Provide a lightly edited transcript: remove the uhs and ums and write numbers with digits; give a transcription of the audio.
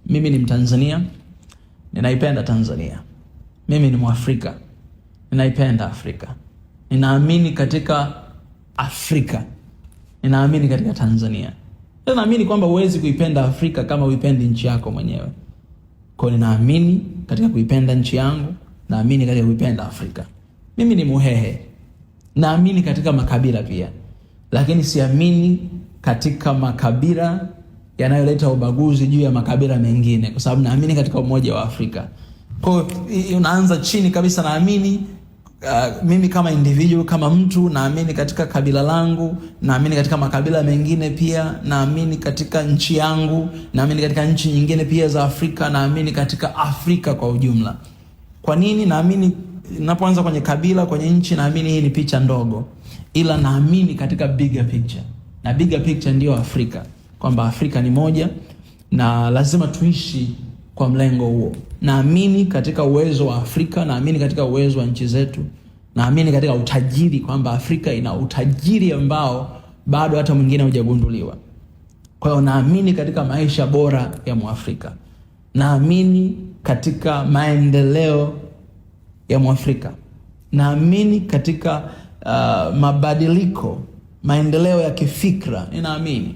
Mimi ni Mtanzania, ninaipenda Tanzania. Mimi ni Mwafrika, ninaipenda Afrika. Ninaamini katika Afrika, ninaamini katika Tanzania. Ninaamini kwamba huwezi kuipenda Afrika kama huipendi nchi yako mwenyewe. Kwa ninaamini katika kuipenda nchi yangu, naamini katika kuipenda Afrika. Mimi ni Muhehe, naamini katika makabila pia, lakini siamini katika makabila yanayoleta ubaguzi juu ya makabila mengine, kwa sababu naamini katika umoja wa Afrika. Kwa hiyo unaanza chini kabisa, naamini mimi kama individual, kama mtu, naamini katika kabila langu, naamini katika makabila mengine pia, naamini katika nchi yangu, naamini katika nchi nyingine pia za Afrika, naamini katika Afrika kwa ujumla. Kwa nini naamini? Ninapoanza kwenye kabila, kwenye nchi, naamini hii ni picha ndogo, ila naamini katika bigger picture, na bigger picture ndio Afrika, kwamba Afrika ni moja na lazima tuishi kwa mlengo huo. Naamini katika uwezo wa Afrika, naamini katika uwezo wa nchi zetu, naamini katika utajiri, kwamba Afrika ina utajiri ambao bado hata mwingine hujagunduliwa. Kwa hiyo naamini katika maisha bora ya Mwafrika, naamini katika maendeleo ya Mwafrika, naamini katika mabadiliko, maendeleo ya kifikra, ninaamini